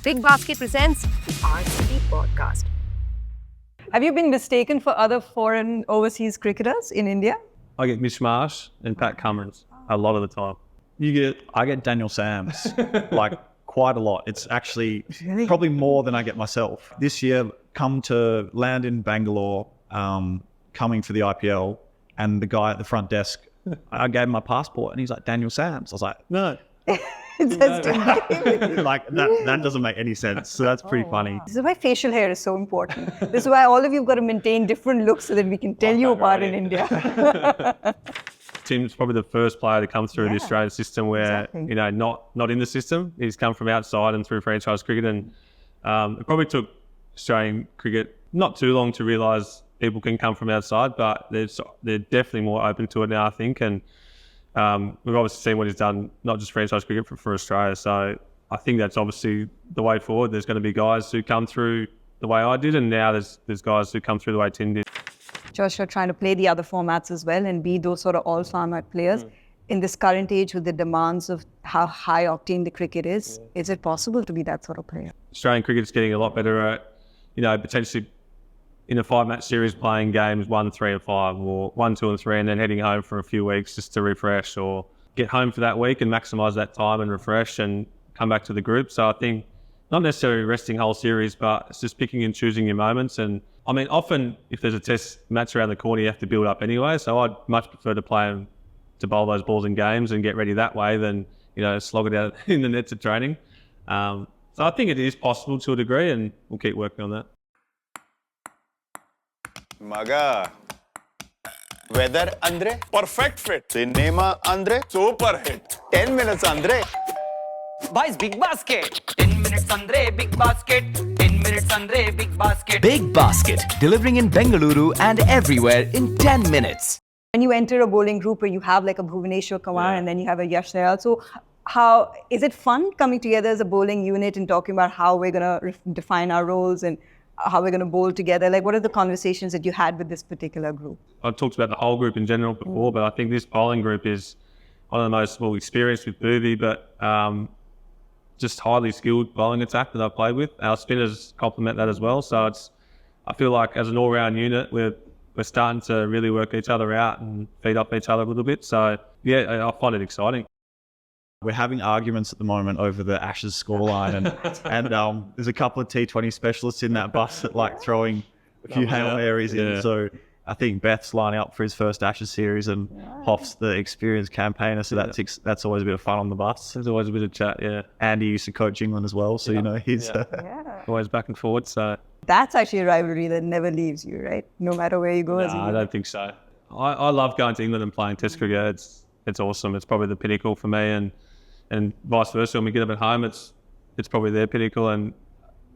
Big Basket presents the RCB podcast. Have you been mistaken for other foreign overseas cricketers in India? I get Mitch Marsh and Pat Cummins a lot of the time. I get Daniel Sams, like quite a lot. It's actually probably more than I get myself. This year, come to land in Bangalore, coming for the IPL, and the guy at the front desk, I gave him my passport, and he's like, Daniel Sams. I was like, no. It says Tim David. Like that doesn't make any sense. So that's pretty funny. This is why facial hair is so important. This is why all of you've got to maintain different looks so that we can tell you apart in India. Tim's probably the first player to come through the Australian system where, not in the system. He's come from outside and through franchise cricket. And it probably took Australian cricket not too long to realise people can come from outside, but they're definitely more open to it now, I think. And we've obviously seen what he's done, not just franchise cricket, for Australia. So I think that's obviously the way forward. There's going to be guys who come through the way I did, and now there's guys who come through the way Tim did. Josh, you're trying to play the other formats as well and be those sort of all-format players. In this current age with the demands of how high-octane the cricket is it possible to be that sort of player? Australian cricket's getting a lot better at, potentially in a 5-match series playing games 1, 3 and 5 or 1, 2 and 3 and then heading home for a few weeks just to refresh or get home for that week and maximise that time and refresh and come back to the group. So I think not necessarily resting whole series, but it's just picking and choosing your moments. And I mean, often if there's a test match around the corner, you have to build up anyway. So I'd much prefer to play to bowl those balls in games and get ready that way than, slog it out in the nets of training. So I think it is possible to a degree, and we'll keep working on that. Maga. Weather andre perfect fit. Cinema andre super hit. 10 minutes andre. Boys, big basket. 10 minutes andre, big basket. 10 minutes andre, big basket. Big Basket, delivering in Bengaluru and everywhere in 10 minutes. When you enter a bowling group where you have like a Bhuvaneshwar Kumar and then you have a Yash Dayal, so how is it fun coming together as a bowling unit and talking about how we're going to define our roles and how we're going to bowl together? Like, what are the conversations that you had with this particular group? I talked about the whole group in general before, but I think this bowling group is one of the most experienced with Bhuvi, but just highly skilled bowling attack that I've played with. Our spinners complement that as well. So I feel like as an all-round unit, we're starting to really work each other out and feed off each other a little bit. So yeah, I find it exciting. We're having arguments at the moment over the Ashes scoreline, and there's a couple of T20 specialists in that bus that like throwing a few Hail Marys in. So I think Beth's lining up for his first Ashes series, and Hoff's the experienced campaigner. So that's always a bit of fun on the bus. There's always a bit of chat. Yeah, Andy used to coach England as well, so he's always back and forward. So that's actually a rivalry that never leaves you, right? No matter where you go. No, I don't think so. I love going to England and playing Test cricket. It's awesome. It's probably the pinnacle for me, and vice versa. When we get up at home, it's probably their pinnacle, and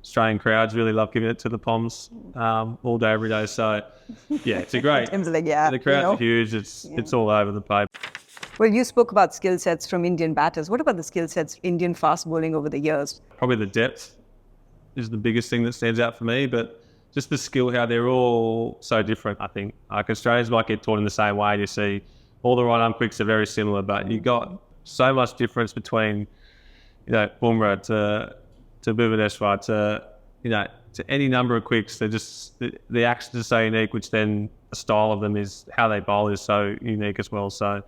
Australian crowds really love giving it to the Poms all day, every day. So yeah, it's a great. Tim's like, the crowds are huge. It's all over the place. Well, you spoke about skill sets from Indian batters. What about the skill sets Indian fast bowling over the years? Probably the depth is the biggest thing that stands out for me, but just the skill, how they're all so different. I think like Australians might get taught in the same way. You see all the right arm quicks are very similar, but you got so much difference between, Bumrah to Bhuvaneshwar to any number of quicks. They're just the actions are so unique, which then the style of them is how they bowl is so unique as well. So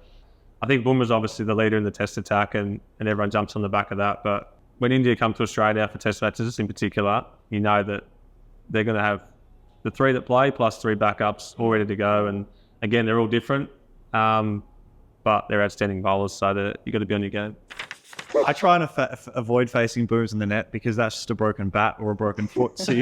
I think Bumrah's obviously the leader in the Test attack, and everyone jumps on the back of that. But when India come to Australia for Test matches in particular, you know that they're going to have the 3 that play plus 3 backups all ready to go. And again, they're all different. But they're outstanding bowlers, so you've got to be on your game. I try and avoid facing booms in the net because that's just a broken bat or a broken foot. So,